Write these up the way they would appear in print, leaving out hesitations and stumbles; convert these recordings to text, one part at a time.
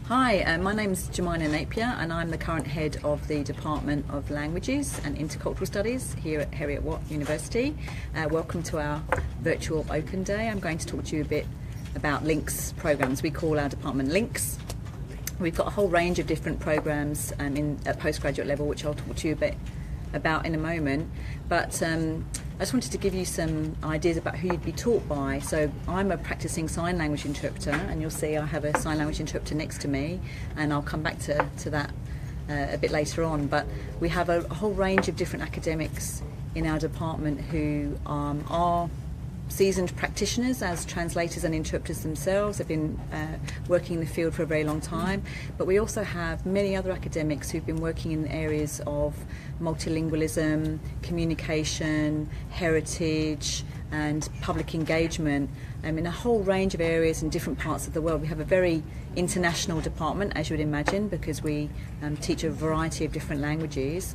Hi, my name's Jemina Napier and I'm the current head of the Department of Languages and Intercultural Studies here at Heriot-Watt University. Welcome to our virtual open day. I'm going to talk to you a bit about links programs. We call our department links. We've got a whole range of different programs at postgraduate level, which I'll talk to you a bit about in a moment. But I just wanted to give you some ideas about who you'd be taught by. So I'm a practicing sign language interpreter, and you'll see I have a sign language interpreter next to me, and I'll come back to that a bit later on. But we have a whole range of different academics in our department who are seasoned practitioners as translators and interpreters themselves. They've been working in the field for a very long time, but we also have many other academics who've been working in areas of multilingualism, communication, heritage and public engagement in a whole range of areas in different parts of the world. We have a very international department, as you would imagine, because we teach a variety of different languages,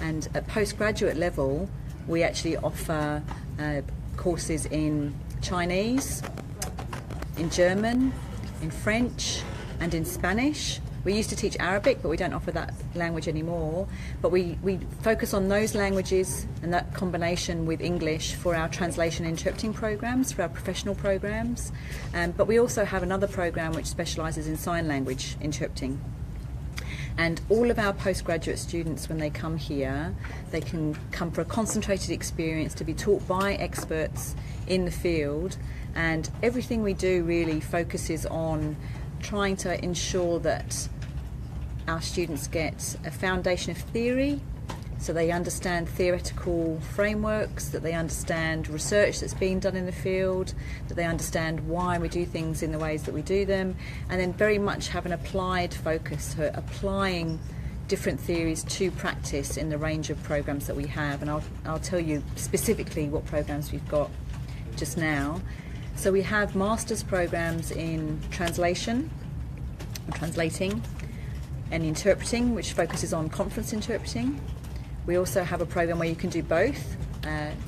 and at postgraduate level we actually offer courses in Chinese, in German, in French and in Spanish. We used to teach Arabic, but we don't offer that language anymore. But we focus on those languages and that combination with English for our translation and interpreting programs, for our professional programs. But we also have another program which specialises in sign language interpreting. And all of our postgraduate students, when they come here, they can come for a concentrated experience to be taught by experts in the field. And everything we do really focuses on trying to ensure that our students get a foundation of theory, so they understand theoretical frameworks, that they understand research that's being done in the field, that they understand why we do things in the ways that we do them, and then very much have an applied focus for applying different theories to practice in the range of programs that we have. And I'll tell you specifically what programs we've got just now. So we have master's programs in translation, translating, and interpreting, which focuses on conference interpreting. We also have a program where you can do both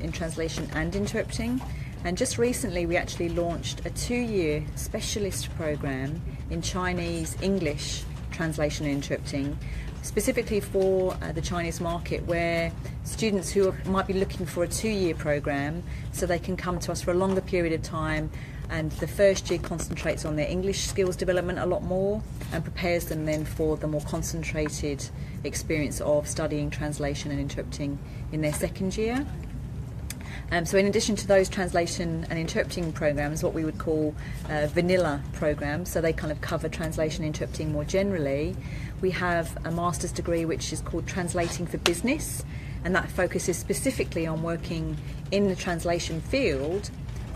in translation and interpreting. And just recently we actually launched a 2-year specialist program in Chinese English translation and interpreting, specifically for the Chinese market, where students who might be looking for a 2-year program, so they can come to us for a longer period of time, and the first year concentrates on their English skills development a lot more and prepares them then for the more concentrated experience of studying translation and interpreting in their second year. So in addition to those translation and interpreting programs, what we would call vanilla programs, so they kind of cover translation and interpreting more generally, we have a master's degree which is called Translating for Business, and that focuses specifically on working in the translation field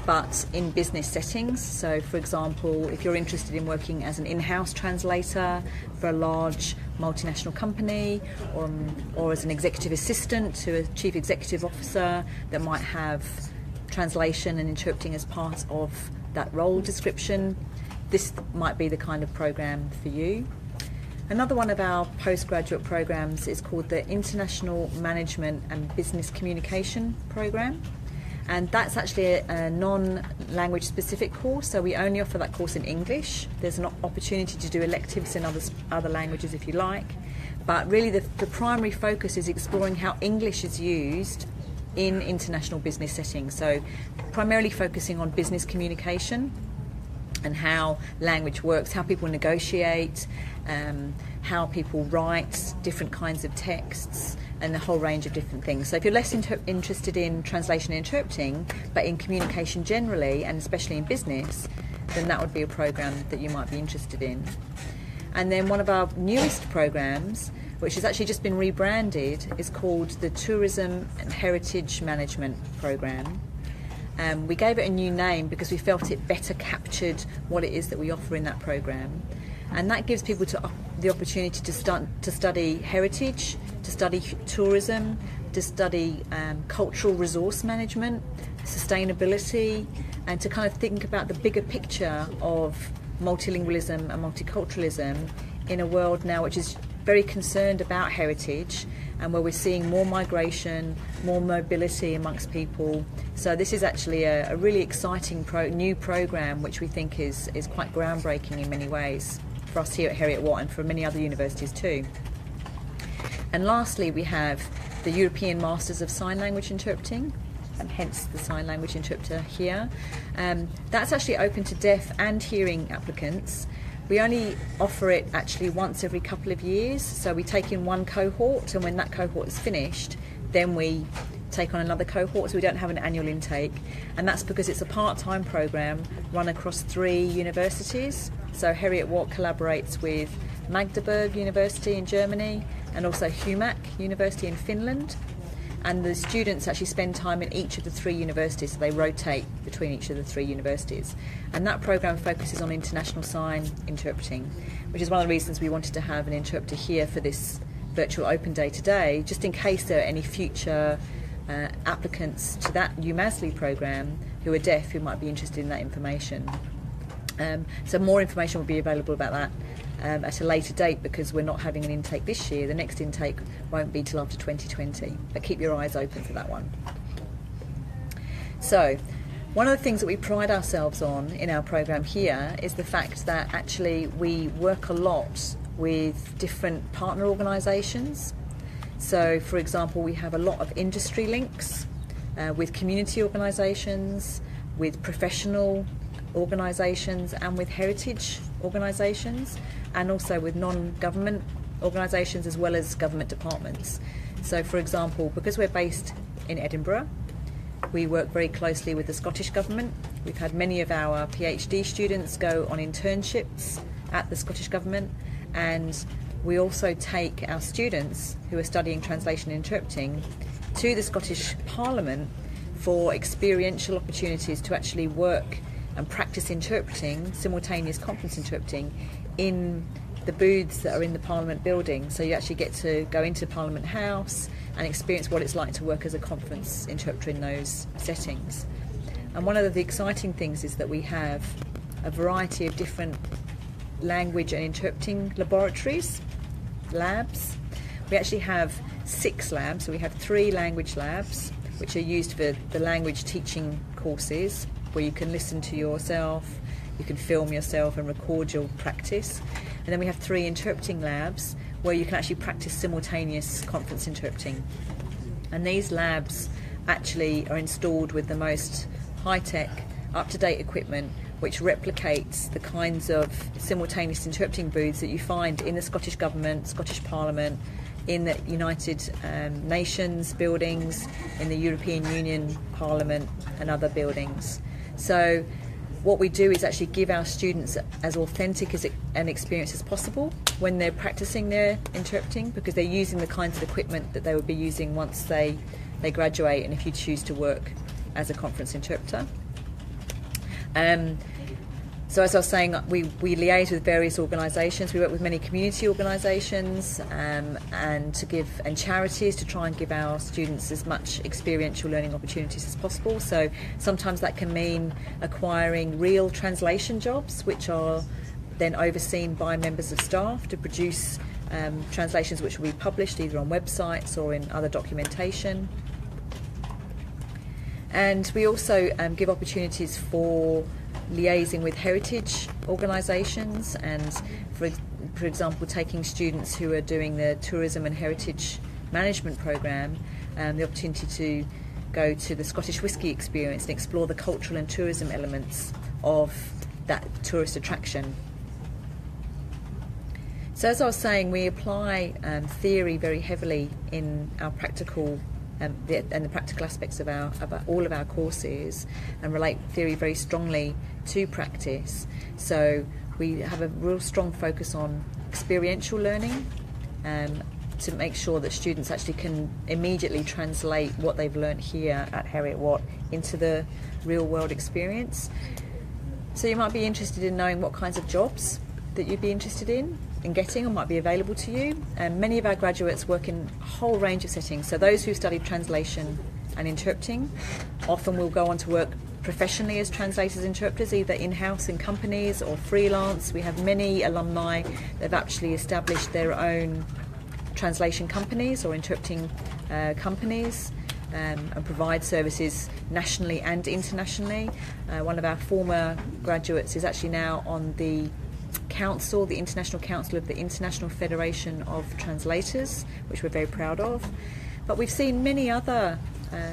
but in business settings. So for example, if you're interested in working as an in-house translator for a large multinational company, or as an executive assistant to a chief executive officer that might have translation and interpreting as part of that role description, this might be the kind of program for you. Another one of our postgraduate programs is called the International Management and Business Communication program. And that's actually a non-language specific course, so we only offer that course in English. There's an opportunity to do electives in other languages if you like, but really the primary focus is exploring how English is used in international business settings, so primarily focusing on business communication and how language works, how people negotiate, how people write different kinds of texts, and a whole range of different things. So if you're less interested in translation and interpreting, but in communication generally, and especially in business, then that would be a program that you might be interested in. And then one of our newest programs, which has actually just been rebranded, is called the Tourism and Heritage Management program. We gave it a new name because we felt it better captured what it is that we offer in that program. And that gives people the opportunity to study heritage, to study tourism, to study cultural resource management, sustainability, and to kind of think about the bigger picture of multilingualism and multiculturalism in a world now which is very concerned about heritage, and where we're seeing more migration, more mobility amongst people. So this is actually a really exciting new program which we think is quite groundbreaking in many ways. for us here at Heriot-Watt and for many other universities too. And lastly, we have the European Masters of Sign Language Interpreting, and hence the sign language interpreter here. That's actually open to deaf and hearing applicants. We only offer it actually once every couple of years, so we take in one cohort, and when that cohort is finished, then we take on another cohort, so we don't have an annual intake. And that's because it's a part-time programme run across 3 universities. So Heriot-Watt collaborates with Magdeburg University in Germany and also Humak University in Finland. And the students actually spend time in each of the 3 universities, so they rotate between each of the 3 universities. And that programme focuses on international sign interpreting, which is one of the reasons we wanted to have an interpreter here for this virtual open day today, just in case there are any future applicants to that UMASLI programme who are deaf who might be interested in that information. So more information will be available about that at a later date, because we're not having an intake this year. The next intake won't be till after 2020, but keep your eyes open for that one. So one of the things that we pride ourselves on in our programme here is the fact that actually we work a lot with different partner organisations. So for example, we have a lot of industry links with community organisations, with professional organisations and with heritage organisations, and also with non-government organisations as well as government departments. So for example, because we're based in Edinburgh, we work very closely with the Scottish Government. We've had many of our PhD students go on internships at the Scottish Government, and we also take our students who are studying translation and interpreting to the Scottish Parliament for experiential opportunities to actually work and practice interpreting, simultaneous conference interpreting, in the booths that are in the Parliament building. So you actually get to go into Parliament House and experience what it's like to work as a conference interpreter in those settings. And one of the exciting things is that we have a variety of different language and interpreting laboratories, labs. We actually have 6 labs, so we have 3 language labs which are used for the language teaching courses, where you can listen to yourself, you can film yourself and record your practice. And then we have 3 interpreting labs where you can actually practice simultaneous conference interpreting. And these labs actually are installed with the most high-tech, up-to-date equipment which replicates the kinds of simultaneous interpreting booths that you find in the Scottish Government, Scottish Parliament, in the United Nations buildings, in the European Union Parliament and other buildings. So what we do is actually give our students as authentic an experience as possible when they're practicing their interpreting, because they're using the kinds of equipment that they would be using once they graduate, and if you choose to work as a conference interpreter. So as I was saying, we liaise with various organisations. We work with many community organisations and charities to try and give our students as much experiential learning opportunities as possible. So sometimes that can mean acquiring real translation jobs, which are then overseen by members of staff to produce translations which will be published either on websites or in other documentation. And we also give opportunities for liaising with heritage organisations, and for example taking students who are doing the tourism and heritage management programme the opportunity to go to the Scottish Whisky experience and explore the cultural and tourism elements of that tourist attraction. So as I was saying, we apply theory very heavily in our practical and the practical aspects of all of our courses, and relate theory very strongly to practice. So we have a real strong focus on experiential learning to make sure that students actually can immediately translate what they've learnt here at Heriot-Watt into the real world experience. So you might be interested in knowing what kinds of jobs that you'd be interested in getting or might be available to you. And many of our graduates work in a whole range of settings. So those who study translation and interpreting often will go on to work professionally as translators and interpreters, either in-house in companies or freelance. We have many alumni that have actually established their own translation companies or interpreting companies and provide services nationally and internationally. One of our former graduates is actually now on the council, the International Council of the International Federation of Translators, which we're very proud of. But we've seen many other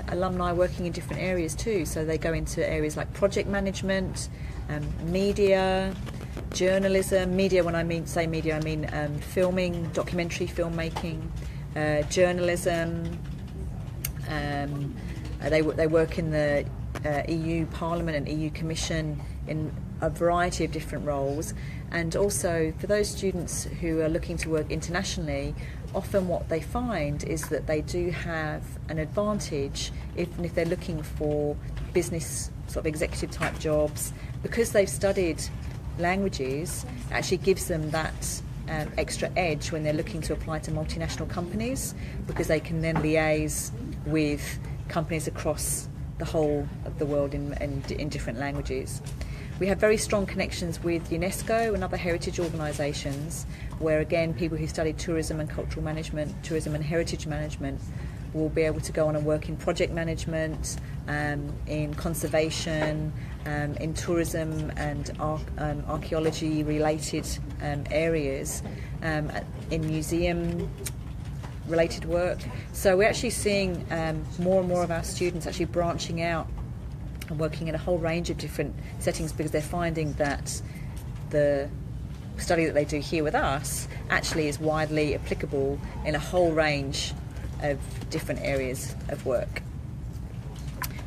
alumni working in different areas too. So they go into areas like project management, media, journalism. Media, when I say media, I mean filming, documentary filmmaking, journalism. They work in the EU Parliament and EU Commission in a variety of different roles. And also for those students who are looking to work internationally, often what they find is that they do have an advantage if they're looking for business sort of executive type jobs, because they've studied languages. Actually gives them that extra edge when they're looking to apply to multinational companies, because they can then liaise with companies across the whole of the world in different languages. We have very strong connections with UNESCO and other heritage organisations, where again people who study tourism and cultural management, tourism and heritage management, will be able to go on and work in project management, in conservation, in tourism and archaeology related areas, in museum related work. So we're actually seeing more and more of our students actually branching out and working in a whole range of different settings, because they're finding that the study that they do here with us actually is widely applicable in a whole range of different areas of work.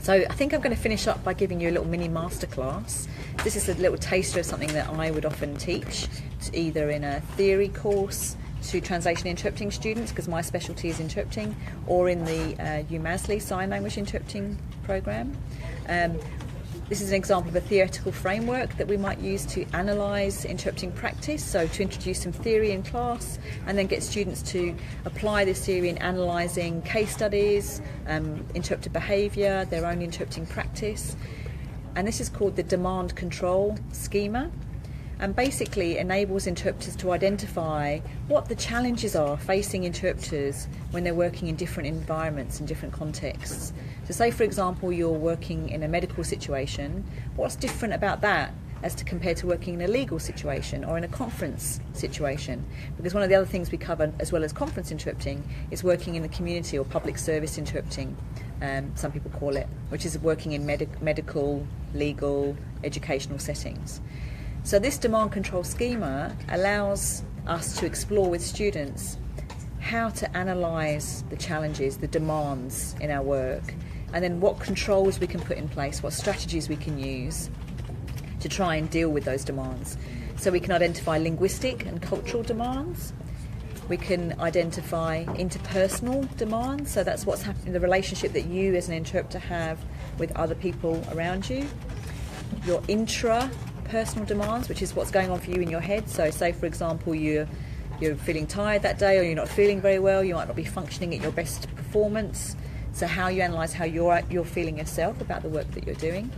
So I think I'm going to finish up by giving you a little mini masterclass. This is a little taster of something that I would often teach, either in a theory course to translation interpreting students, because my specialty is interpreting, or in the UMaSLE sign language interpreting program. This is an example of a theoretical framework that we might use to analyse interpreting practice, so to introduce some theory in class and then get students to apply this theory in analysing case studies, interpreter behaviour, their own interpreting practice. And this is called the demand control schema, and basically enables interpreters to identify what the challenges are facing interpreters when they're working in different environments and different contexts. So say for example you're working in a medical situation, what's different about that as to compared to working in a legal situation or in a conference situation? Because one of the other things we cover as well as conference interpreting is working in the community, or public service interpreting, some people call it, which is working in medical, legal, educational settings. So this demand control schema allows us to explore with students how to analyse the challenges, the demands in our work, and then what controls we can put in place, what strategies we can use to try and deal with those demands. So we can identify linguistic and cultural demands. We can identify interpersonal demands, so that's what's happening, the relationship that you as an interpreter have with other people around you. Your intra-personal demands, which is what's going on for you in your head. So say for example you're feeling tired that day, or you're not feeling very well, you might not be functioning at your best performance. So how you analyse how you're feeling yourself about the work that you're doing.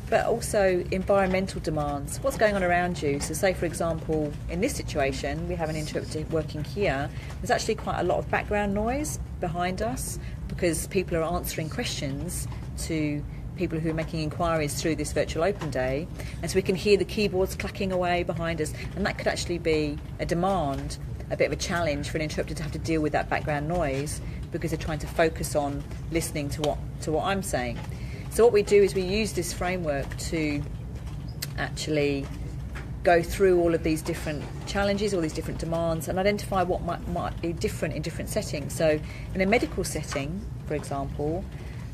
But also environmental demands, what's going on around you. So say for example in this situation we have an interpreter working here, there's actually quite a lot of background noise behind us because people are answering questions to people who are making inquiries through this virtual open day, and so we can hear the keyboards clacking away behind us, and that could actually be a demand, a bit of a challenge for an interpreter to have to deal with that background noise because they're trying to focus on listening to what I'm saying. So what we do is we use this framework to actually go through all of these different challenges, all these different demands, and identify what might be different in different settings. So in a medical setting, for example,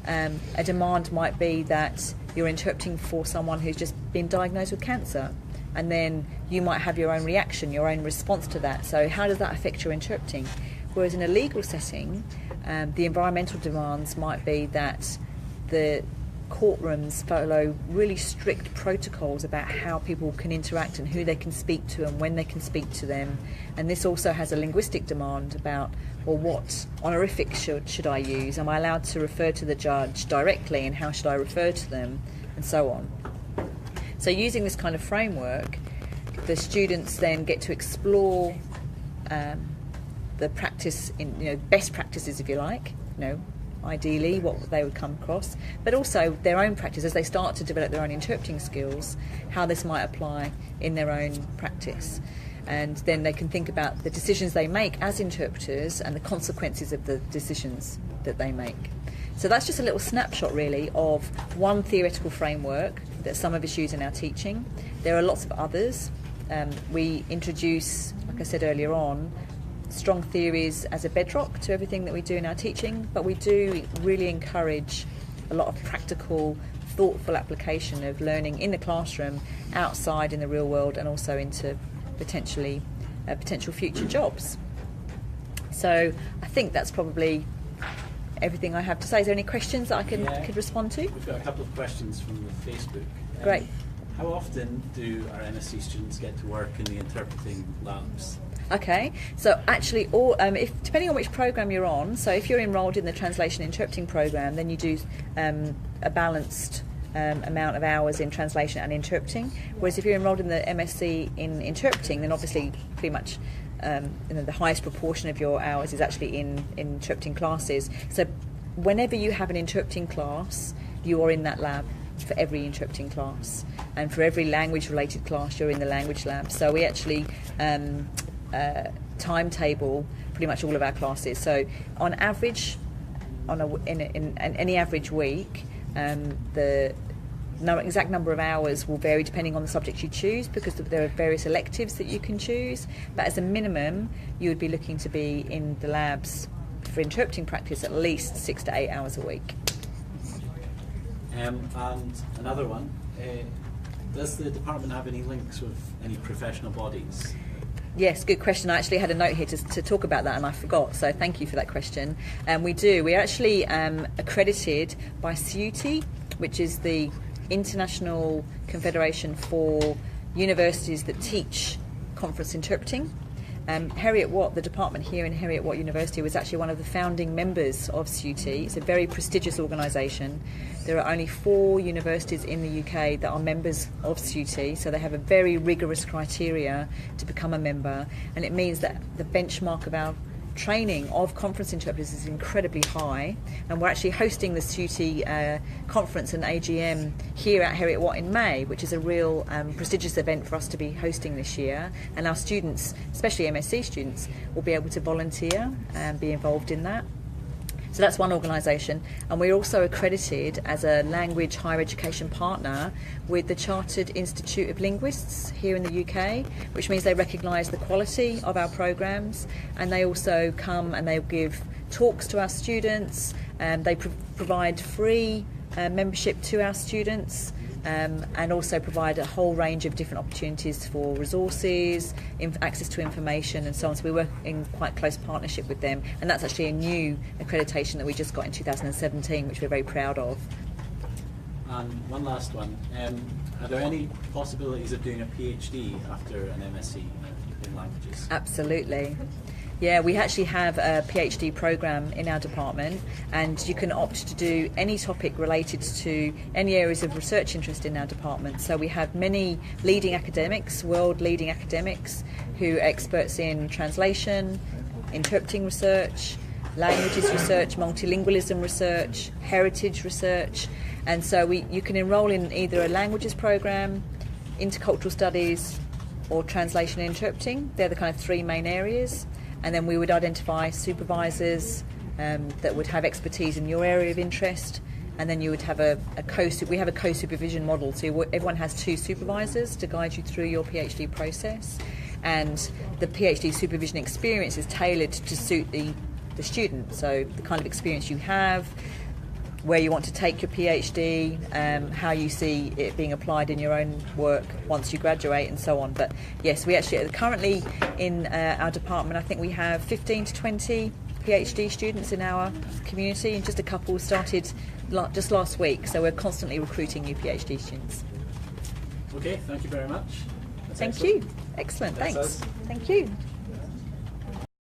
a demand might be that you're interpreting for someone who's just been diagnosed with cancer, and then you might have your own reaction, your own response to that. So how does that affect your interpreting? Whereas in a legal setting, the environmental demands might be that the courtrooms follow really strict protocols about how people can interact and who they can speak to and when they can speak to them. And this also has a linguistic demand about, well, what honorific should I use? Am I allowed to refer to the judge directly, and how should I refer to them, and so on. So using this kind of framework, the students then get to explore the practice in, best practices, if you like, ideally, what they would come across, but also their own practice as they start to develop their own interpreting skills, how this might apply in their own practice. And then they can think about the decisions they make as interpreters and the consequences of the decisions that they make. So that's just a little snapshot really of one theoretical framework that some of us use in our teaching. There are lots of others. We introduce, like I said earlier on, strong theories as a bedrock to everything that we do in our teaching, but we do really encourage a lot of practical, thoughtful application of learning in the classroom, outside in the real world, and also into potential future jobs. So I think that's probably everything I have to say. Is there any questions that I could respond to? We've got a couple of questions from the Facebook. Great. How often do our MSc students get to work in the interpreting labs? Okay, so actually, depending on which program you're on, so if you're enrolled in the translation interpreting program, then you do a balanced amount of hours in translation and interpreting. Whereas if you're enrolled in the MSc in interpreting, then obviously pretty much the highest proportion of your hours is actually in interpreting classes. So whenever you have an interpreting class, you are in that lab for every interpreting class, and for every language related class you're in the language lab. So we actually timetable pretty much all of our classes. So on average, in any average week, the exact number of hours will vary depending on the subject you choose, because there are various electives that you can choose, but as a minimum you would be looking to be in the labs for interpreting practice at least 6 to 8 hours a week. And another one, does the department have any links with any professional bodies? Yes, good question. I actually had a note here to talk about that and I forgot, so thank you for that question. We do. We're actually accredited by CUT, which is the International Confederation for Universities that teach conference interpreting. Heriot-Watt, the department here in Heriot-Watt University, was actually one of the founding members of CUT. It's a very prestigious organisation. There are only 4 universities in the UK that are members of CUT, so they have a very rigorous criteria to become a member, and it means that the benchmark of our training of conference interpreters is incredibly high, and we're actually hosting the CUT conference and AGM here at Heriot-Watt in May, which is a real prestigious event for us to be hosting this year, and our students, especially MSc students, will be able to volunteer and be involved in that. So that's one organisation, and we're also accredited as a language higher education partner with the Chartered Institute of Linguists here in the UK, which means they recognise the quality of our programmes, and they also come and they give talks to our students, and they provide free membership to our students, and also provide a whole range of different opportunities for resources, access to information and so on. So we work in quite close partnership with them, and that's actually a new accreditation that we just got in 2017, which we're very proud of. And one last one, are there any possibilities of doing a PhD after an MSc in languages? Absolutely. Yeah, we actually have a PhD programme in our department, and you can opt to do any topic related to any areas of research interest in our department. So we have many leading academics, world-leading academics, who are experts in translation, interpreting research, languages research, multilingualism research, heritage research, and so you can enrol in either a languages programme, intercultural studies, or translation and interpreting. They're the kind of 3 main areas. And then we would identify supervisors that would have expertise in your area of interest, and then you would have we have a co-supervision model, so everyone has 2 supervisors to guide you through your PhD process, and the PhD supervision experience is tailored to suit the student, so the kind of experience you have, where you want to take your PhD, how you see it being applied in your own work once you graduate, and so on. But yes, we actually currently in our department, I think we have 15 to 20 PhD students in our community, and just a couple started just last week, so we're constantly recruiting new PhD students. Okay, thank you very much. Thank you. Excellent, thanks. Thank you.